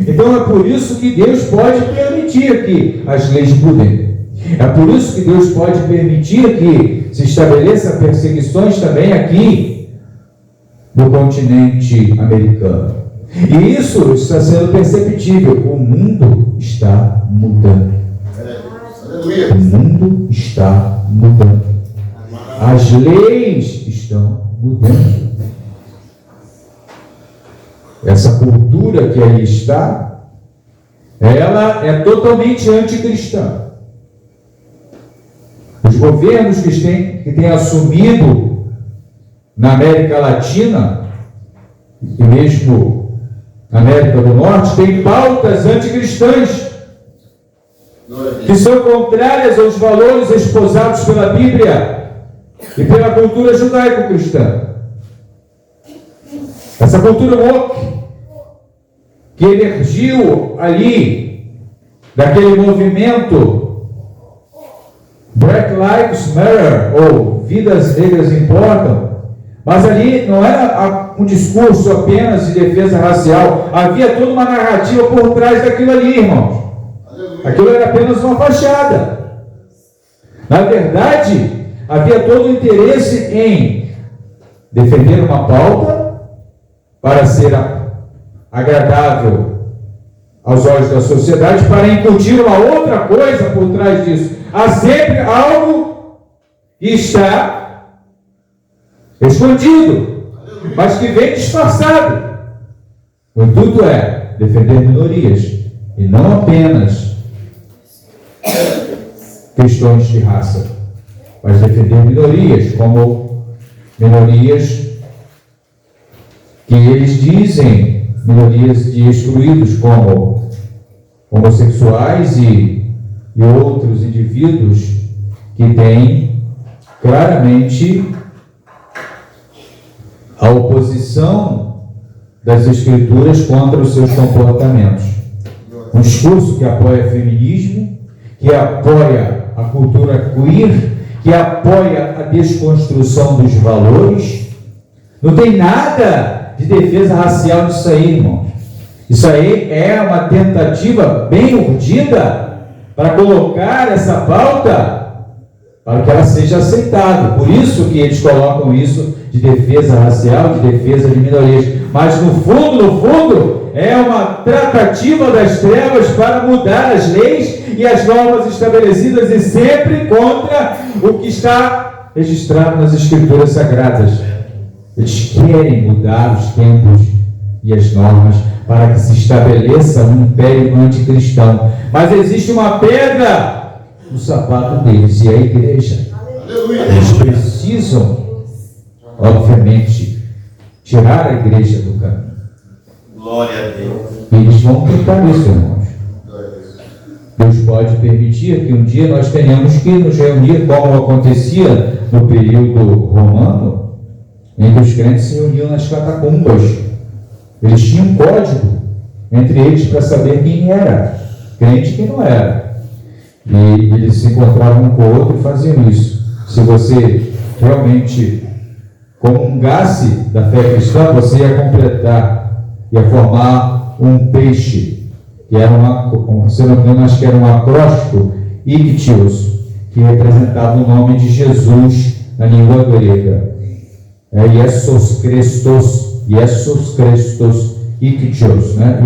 Então é por isso que Deus pode permitir que as leis mudem. É por isso que Deus pode permitir que se estabeleçam perseguições também aqui no continente americano. E isso está sendo perceptível. O mundo está mudando. O mundo está mudando. As leis estão mudando. Essa cultura que aí está, ela é totalmente anticristã. Os governos que têm assumido na América Latina e mesmo na América do Norte têm pautas anticristãs que são contrárias aos valores esposados pela Bíblia e pela cultura judaico-cristã. Essa cultura woke que emergiu ali daquele movimento Black Lives Matter, ou Vidas Negras Importam, mas ali não era um discurso apenas de defesa racial, havia toda uma narrativa por trás daquilo ali, irmãos. Aquilo era apenas uma fachada. Na verdade, havia todo o interesse em defender uma pauta para ser agradável aos olhos da sociedade, para incutir uma outra coisa por trás disso. Há sempre algo que está escondido, mas que vem disfarçado. O intuito é defender minorias, e não apenas questões de raça, mas defender minorias, como minorias que eles dizem, minorias de excluídos, como homossexuais e outros indivíduos que têm claramente a oposição das Escrituras contra os seus comportamentos. Um discurso que apoia o feminismo, que apoia a cultura queer, que apoia a desconstrução dos valores. Não tem nada de defesa racial nisso aí, irmãos. Isso aí é uma tentativa bem urdida para colocar essa pauta para que ela seja aceitada. Por isso que eles colocam isso de defesa racial, de defesa de minorias. Mas no fundo, é uma tratativa das trevas para mudar as leis e as normas estabelecidas e sempre contra o que está registrado nas Escrituras Sagradas. Eles querem mudar os tempos e as normas para que se estabeleça um império anticristão. Mas existe uma pedra no sapato deles, e é a igreja. Eles precisam, obviamente, tirar a igreja do caminho. Glória a Deus. E eles vão tentar isso, irmãos. Deus pode permitir que um dia nós tenhamos que nos reunir, como acontecia no período romano, em que os crentes se reuniam nas catacumbas. Eles tinham um código entre eles para saber quem era crente e quem não era. E eles se encontravam um com o outro e faziam isso. Se você realmente comungasse da fé cristã, você ia completar, ia formar um peixe, que era se não me engano, acho que era um acróstico, Ictios, que representava o nome de Jesus na língua grega. Iesus Christos, Ictios, né?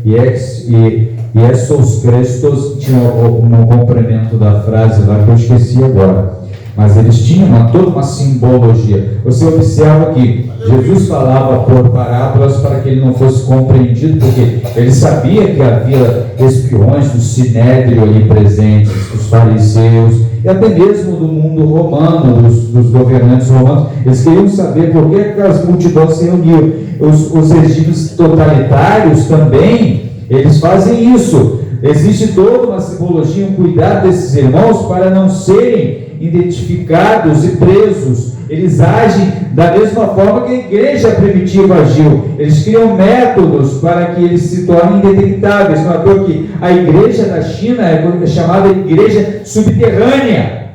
Iesus Christos tinha um complemento da frase lá que eu esqueci agora. Mas eles tinham toda uma simbologia. Você observa que Jesus falava por parábolas para que ele não fosse compreendido, porque ele sabia que havia espiões do sinédrio ali presentes, dos fariseus, e até mesmo do mundo romano, dos governantes romanos. Eles queriam saber por que as multidões se reuniam. Os regimes totalitários também, eles fazem isso. Existe toda uma simbologia, um cuidado desses irmãos para não serem identificados e presos. Eles agem da mesma forma que a igreja primitiva agiu. Eles criam métodos para que eles se tornem indetectáveis. Não é à toa que a igreja da China é chamada igreja subterrânea.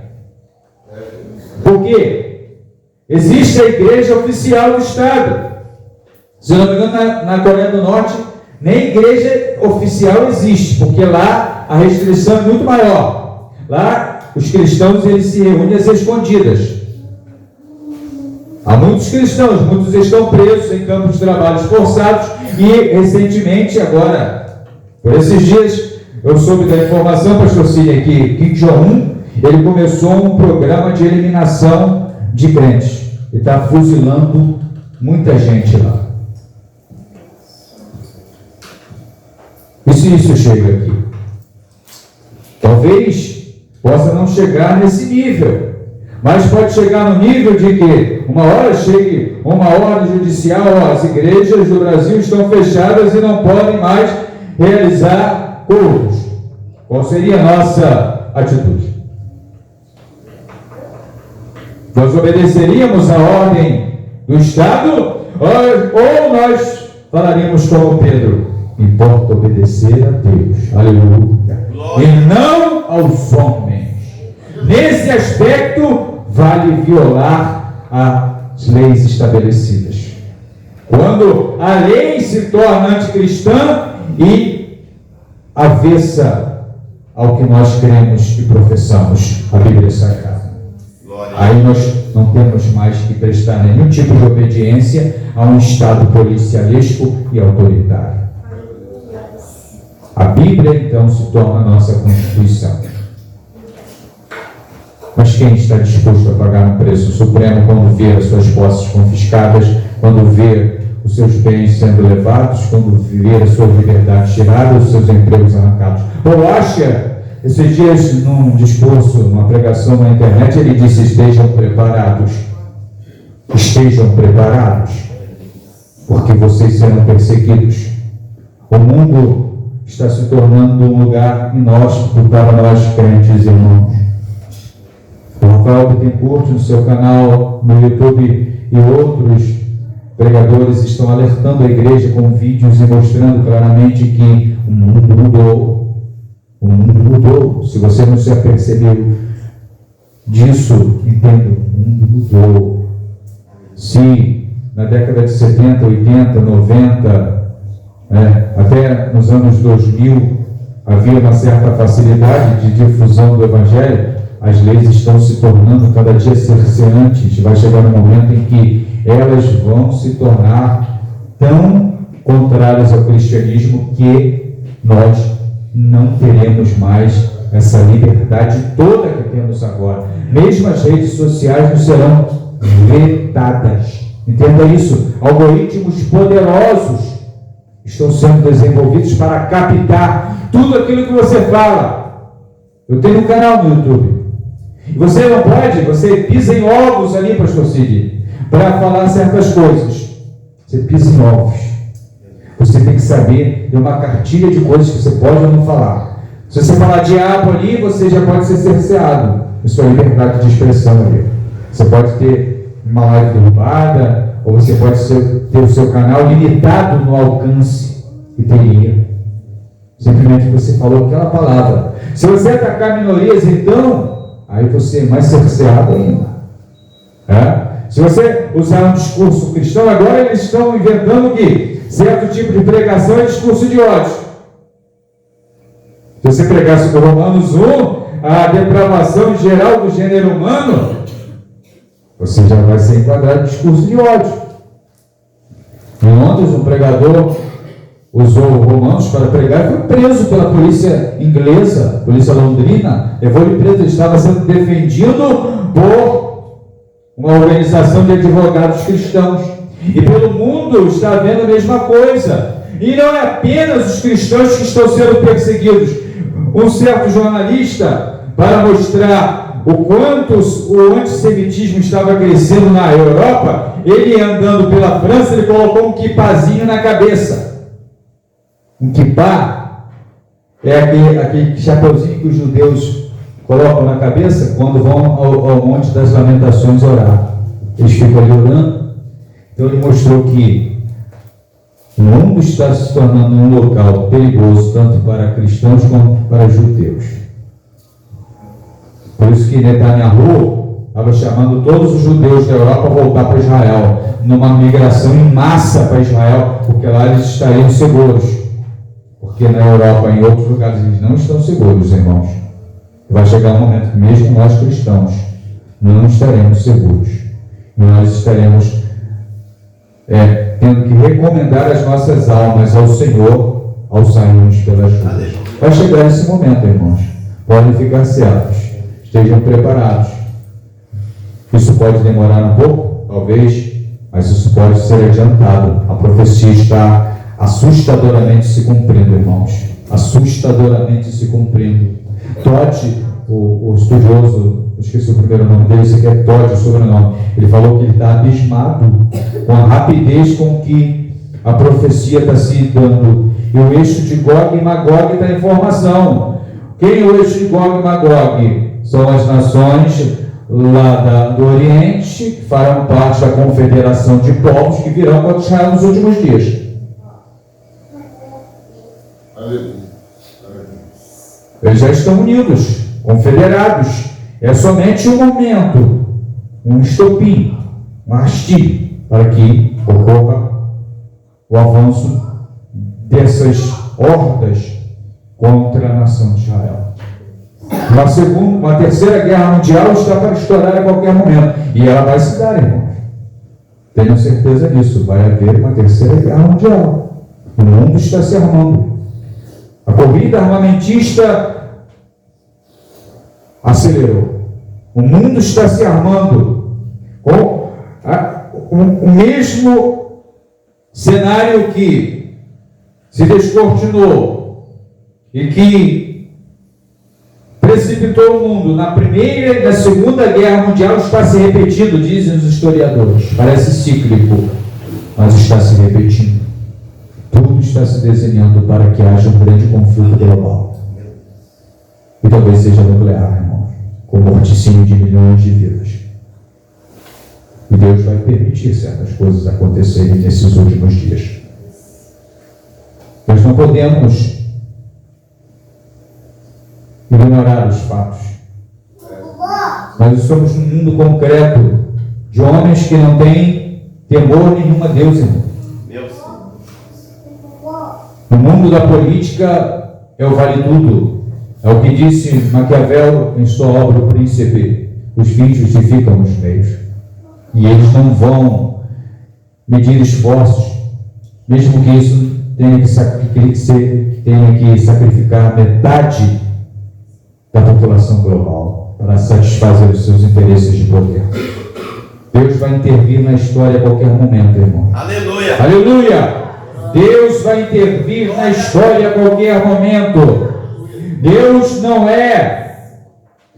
Por quê? Existe a igreja oficial do Estado. Se não me engano, na Coreia do Norte, Nem igreja oficial existe, porque lá a restrição é muito maior. Lá os cristãos eles se reúnem às escondidas. Há muitos cristãos, muitos estão presos em campos de trabalhos forçados e recentemente, agora, por esses dias, eu soube da informação, pastor Cília, que Kim Jong-un, ele começou um programa de eliminação de crentes. Ele está fuzilando muita gente lá. E se isso chega aqui? Talvez possa não chegar nesse nível, mas pode chegar no nível de que uma hora chegue uma ordem judicial, as igrejas do Brasil estão fechadas e não podem mais realizar cultos. Qual seria a nossa atitude? Nós obedeceríamos a ordem do Estado ou nós falaríamos como Pedro? Importa obedecer a Deus, aleluia, e não aos homens. Nesse aspecto, vale violar as leis estabelecidas. Quando a lei se torna anticristã e avessa ao que nós cremos e professamos, a Bíblia Sagrada. Aí nós não temos mais que prestar nenhum tipo de obediência a um Estado policialesco e autoritário. A Bíblia, então, se torna a nossa Constituição. Mas quem está disposto a pagar um preço supremo quando vê as suas posses confiscadas, quando vê os seus bens sendo levados, quando vê as suas liberdades tiradas, os seus empregos arrancados? Ou acha, esses dias, num discurso, numa pregação na internet, ele disse: estejam preparados. Estejam preparados, porque vocês serão perseguidos. O mundo está se tornando um lugar inóspito para nós, crentes irmãos. O Rafael Bittencourt, no seu canal no YouTube, e outros pregadores estão alertando a igreja com vídeos e mostrando claramente que o mundo mudou. O mundo mudou. Se você não se apercebeu disso, entenda, o mundo mudou. Se na década de 70, 80, 90, até nos anos 2000 havia uma certa facilidade de difusão do Evangelho, as leis estão se tornando cada dia cerceantes. Vai chegar um momento em que elas vão se tornar tão contrárias ao cristianismo que nós não teremos mais essa liberdade toda que temos agora. Mesmo as redes sociais nos serão vetadas. Entenda isso. Algoritmos poderosos estão sendo desenvolvidos para captar tudo aquilo que você fala. Eu tenho um canal no YouTube. E você não pode, você pisa em ovos ali, pastor Cid, para falar certas coisas. Você pisa em ovos. Você tem que saber, tem uma cartilha de coisas que você pode ou não falar. Se você falar diabo ali, você já pode ser cerceado. Isso é liberdade de expressão ali. Você pode ter uma live derrubada, ou você pode ter o seu canal limitado no alcance que teria. Simplesmente você falou aquela palavra. Se você atacar minorias, então, aí você é mais cerceado ainda. Se você usar um discurso cristão, agora eles estão inventando que certo tipo de pregação é discurso de ódio. Se você pregasse do Romanos 1, a depravação geral do gênero humano, você já vai ser enquadrado em discurso de ódio. Em Londres, um pregador usou Romanos para pregar e foi preso pela polícia inglesa, polícia londrina, levou ele preso. Ele estava sendo defendido por uma organização de advogados cristãos. E pelo mundo está havendo a mesma coisa. E não é apenas os cristãos que estão sendo perseguidos. Um certo jornalista, para mostrar o quanto o antissemitismo estava crescendo na Europa, ele andando pela França, ele colocou um quipazinho na cabeça. Um quipá é aquele chapeuzinho que os judeus colocam na cabeça quando vão ao Monte das Lamentações orar. Eles ficam ali orando. Então ele mostrou que o mundo está se tornando um local perigoso tanto para cristãos como para judeus. Por isso que Netanyahu estava chamando todos os judeus da Europa a voltar para Israel, numa migração em massa para Israel, porque lá eles estariam seguros. porque na Europa e em outros lugares eles não estão seguros, irmãos. Vai chegar um momento que mesmo nós cristãos não estaremos seguros. Nós estaremos tendo que recomendar as nossas almas ao Senhor ao sairmos pelas ruas. Vai chegar esse momento, irmãos. Podem ficar certos. Estejam preparados. Isso pode demorar um pouco, talvez, mas isso pode ser adiantado. A profecia está assustadoramente se cumprindo, irmãos. Assustadoramente se cumprindo. Todd, o estudioso, eu esqueci o primeiro nome dele, esse aqui é Todd, o sobrenome. Ele falou que ele está abismado com a rapidez com que a profecia está se dando. E o eixo de Gog e Magog está em formação. Quem é o eixo de Gog e Magog? São as nações lá do Oriente, que farão parte da confederação de povos que virão contra Israel nos últimos dias. Eles já estão unidos, confederados. É somente um momento, um estopim, um arti, para que ocorra o avanço dessas hordas contra a nação de Israel. Uma terceira guerra mundial está para estourar a qualquer momento. E ela vai se dar, irmãos. Tenham certeza disso. Vai haver uma terceira guerra mundial. O mundo está se armando. A corrida armamentista acelerou. O mundo está se armando com o mesmo cenário que se descortinou e que precipitou o mundo na Primeira e na Segunda Guerra Mundial está se repetindo, dizem os historiadores. Parece cíclico, mas está se repetindo. Tudo está se desenhando para que haja um grande conflito global. E talvez seja nuclear, irmãos, com morticínio de milhões de vidas. E Deus vai permitir certas coisas acontecerem nesses últimos dias. Nós não podemos ignorar os fatos. Nós somos um mundo concreto de homens que não têm temor nenhum a Deus, irmão. No mundo da política é o vale tudo. É o que disse Maquiavel em sua obra O Príncipe: os fins justificam os meios. E eles não vão medir esforços, mesmo que isso tenha que sacrificar metade da população global para satisfazer os seus interesses de poder. Deus vai intervir na história a qualquer momento, irmão. Aleluia! Aleluia! Deus vai intervir na história a qualquer momento. Deus não é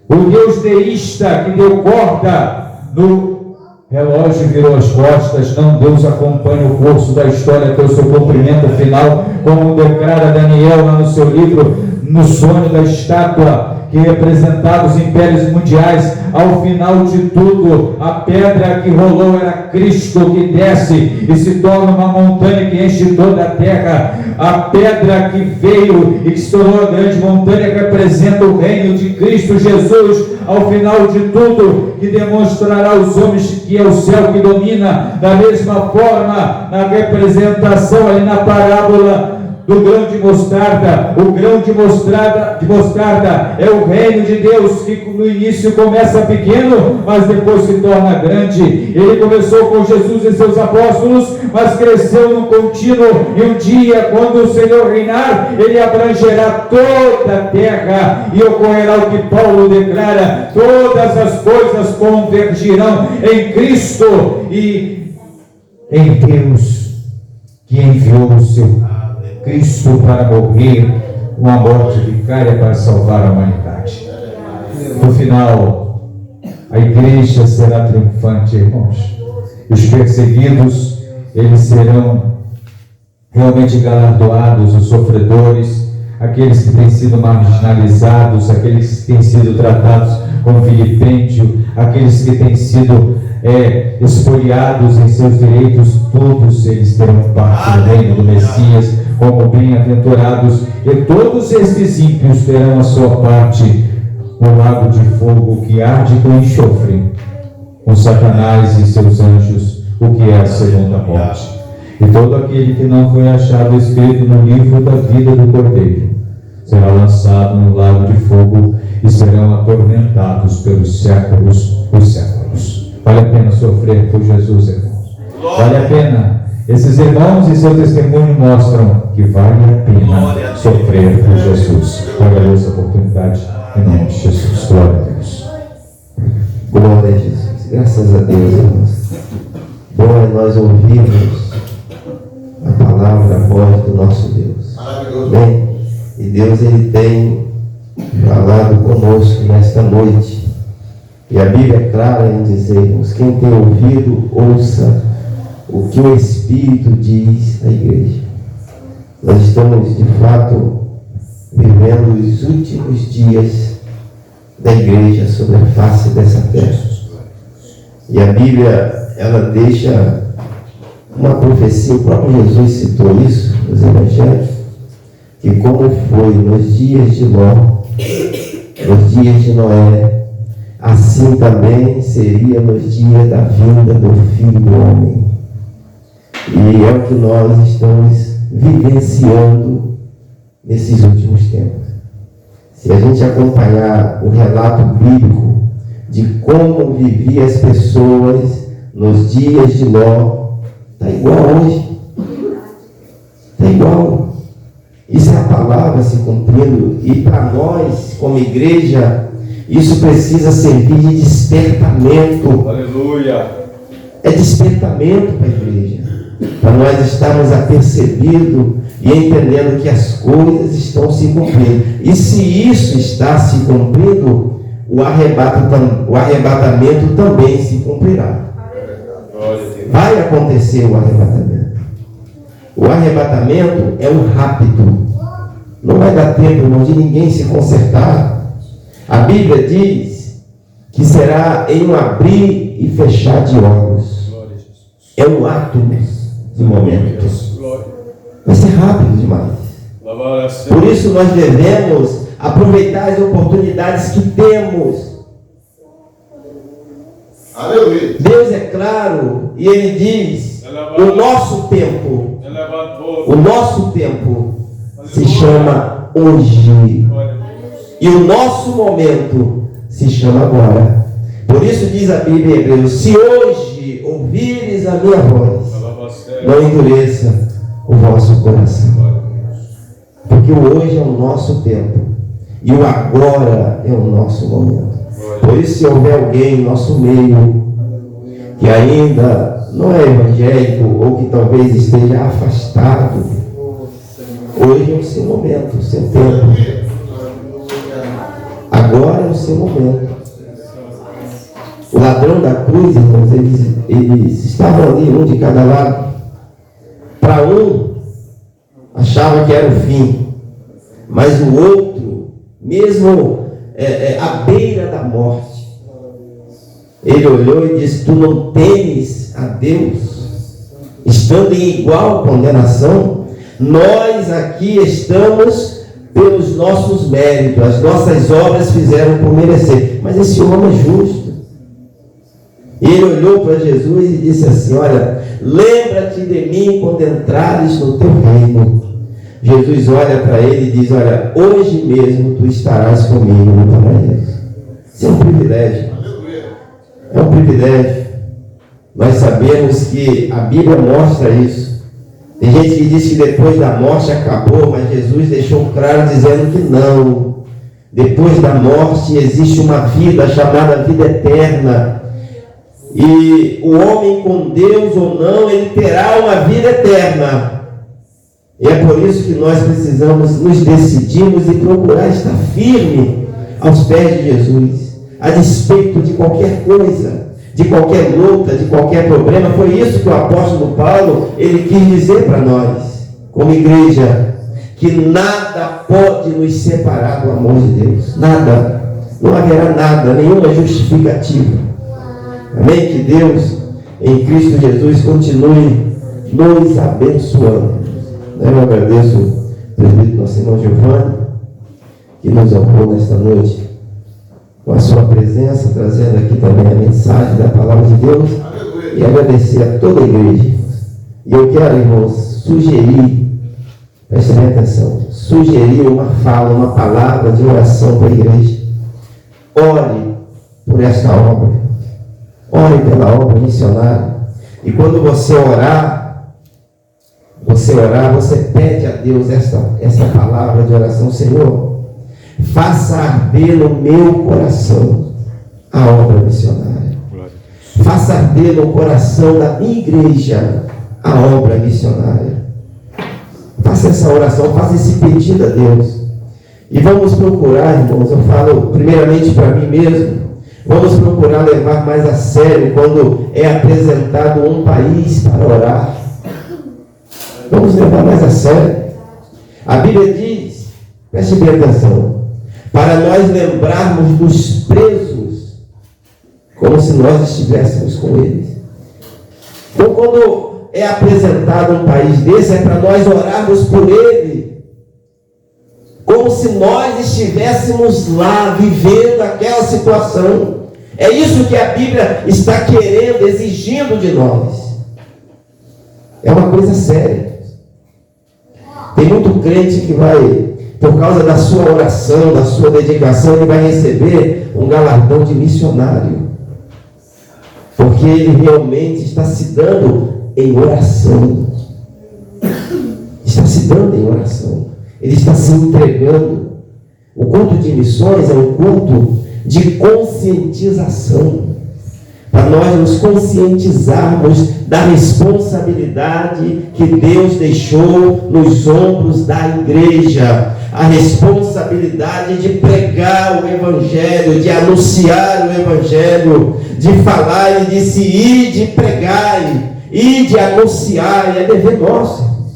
o Deus deísta que deu corda no relógio e virou as costas. Não, Deus acompanha o curso da história até o seu cumprimento final, como declara Daniel lá no seu livro, no sonho da estátua que representava os impérios mundiais. Ao final de tudo, a pedra que rolou era Cristo, que desce e se torna uma montanha que enche toda a terra. A pedra que veio e que se tornou a grande montanha que representa o reino de Cristo Jesus. Ao final de tudo, que demonstrará aos homens que é o céu que domina. Da mesma forma, na representação ali na parábola do grão de mostarda, o grão de mostarda é o reino de Deus, que no início começa pequeno, mas depois se torna grande. Ele começou com Jesus e seus apóstolos, mas cresceu no contínuo, e um dia, quando o Senhor reinar, ele abrangerá toda a terra, e ocorrerá o que Paulo declara: todas as coisas convergirão em Cristo e em Deus, que enviou o seu Cristo para morrer uma morte vicária para salvar a humanidade. No final, a igreja será triunfante, irmãos. Os perseguidos, eles serão realmente galardoados, os sofredores, aqueles que têm sido marginalizados, aqueles que têm sido tratados como vilipêndio, aqueles que têm sido expoliados em seus direitos, todos eles terão parte do reino do Messias como bem-aventurados, e todos estes ímpios terão a sua parte no lago de fogo que arde com enxofre, com Satanás e seus anjos, o que é a segunda morte. E todo aquele que não foi achado escrito no livro da vida do Cordeiro será lançado no lago de fogo e serão atormentados pelos séculos dos séculos. Vale a pena sofrer por Jesus, irmãos. Vale a pena. Esses irmãos e seu testemunho mostram que vale a pena sofrer por Jesus. Agradeço a oportunidade em nome de Jesus. Glória a Deus. Glória a Jesus. Graças a Deus, irmãos. Bom é nós ouvirmos a palavra, a voz do nosso Deus. Bem, e Deus, Ele tem falado conosco nesta noite. E a Bíblia é clara em dizermos: quem tem ouvido, ouça o que o Espírito diz à igreja. Nós estamos, de fato, vivendo os últimos dias da igreja sobre a face dessa terra. E a Bíblia, ela deixa uma profecia, o próprio Jesus citou isso nos Evangelhos, que como foi nos dias de Ló, nos dias de Noé, assim também seria nos dias da vinda do Filho do Homem. E é o que nós estamos vivenciando nesses últimos tempos. Se a gente acompanhar o relato bíblico de como viviam as pessoas nos dias de Ló, está igual hoje. Está igual. Isso é a palavra se cumprindo. E para nós, como igreja, isso precisa servir de despertamento. Aleluia! É despertamento para a igreja. Para nós estarmos apercebidos e entendendo que as coisas estão se cumprindo. E se isso está se cumprindo, o arrebatamento também se cumprirá. Vai acontecer o arrebatamento. O arrebatamento é um rápido. Não vai dar tempo, irmão, de ninguém se consertar. A Bíblia diz que será em um abrir e fechar de olhos. É um ato de momento. Vai ser rápido demais. Por isso nós devemos aproveitar as oportunidades que temos. Aleluia. Deus é claro e Ele diz: o nosso tempo se chama hoje. E o nosso momento se chama agora. Por isso diz a Bíblia em Hebreus: se hoje ouvires a minha voz, não endureça o vosso coração. Porque o hoje é o nosso tempo e o agora é o nosso momento. Por isso, se houver alguém em nosso meio que ainda não é evangélico ou que talvez esteja afastado, hoje é o seu momento, o seu tempo. Agora é o seu momento. O ladrão da cruz, irmãos, eles estavam ali, um de cada lado. Para um, achava que era o fim, mas o outro, mesmo à beira da morte, ele olhou e disse: tu não temes a Deus? Estando em igual condenação, nós aqui estamos pelos nossos méritos, as nossas obras fizeram por merecer, mas esse homem é justo. E ele olhou para Jesus e disse assim: olha, lembra-te de mim quando entrares no teu reino. Jesus olha para ele e diz: olha, hoje mesmo tu estarás comigo no paraíso. Isso é um privilégio. É um privilégio. Nós sabemos que a Bíblia mostra isso. Tem gente que diz que depois da morte acabou, mas Jesus deixou claro dizendo que não. Depois da morte existe uma vida chamada vida eterna. E o homem com Deus ou não, ele terá uma vida eterna. E é por isso que nós precisamos nos decidirmos e procurar estar firme aos pés de Jesus, a despeito de qualquer coisa, de qualquer luta, de qualquer problema. Foi isso que o apóstolo Paulo, ele quis dizer para nós, como igreja, que nada pode nos separar do amor de Deus. Nada. Não haverá nada, nenhuma justificativa. Amém? Que Deus, em Cristo Jesus, continue nos abençoando. Eu agradeço o presbítero nosso irmão Giovanni, que nos honrou nesta noite com a sua presença, trazendo aqui também a mensagem da palavra de Deus. E agradecer a toda a igreja. E eu quero, irmãos, sugerir, prestem atenção, sugerir uma fala, uma palavra de oração para a igreja. Ore por esta obra. Ore pela obra missionária. E quando você orar, você pede a Deus essa palavra de oração. Senhor, faça arder no meu coração a obra missionária. Faça arder no coração da minha igreja a obra missionária. Faça essa oração, faça esse pedido a Deus. E vamos procurar, irmãos, eu falo primeiramente para mim mesmo, vamos procurar levar mais a sério quando é apresentado um país para orar. Vamos levar mais a sério. A Bíblia diz, preste bem atenção, para nós lembrarmos dos presos, como se nós estivéssemos com eles. Então, quando é apresentado um país desse, é para nós orarmos por ele, como se nós estivéssemos lá, vivendo aquela situação. É isso que a Bíblia está querendo, exigindo de nós. É uma coisa séria. Tem muito crente que vai, por causa da sua oração, da sua dedicação, ele vai receber um galardão de missionário, porque ele realmente está se dando em oração. Está se dando em oração. Ele está se entregando. O culto de missões é um culto de conscientização, para nós nos conscientizarmos da responsabilidade que Deus deixou nos ombros da igreja, a responsabilidade de pregar o Evangelho, de anunciar o Evangelho, de falar. Ele disse: ide pregai, ide anunciar. É dever nosso,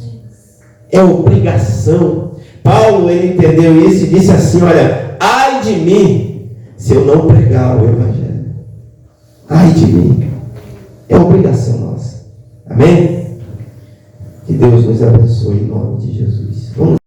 é obrigação. Paulo, ele entendeu isso e disse assim: olha, ai de mim se eu não pregar o Evangelho. Ai de mim. É obrigação nossa. Amém? Que Deus nos abençoe em nome de Jesus. Vamos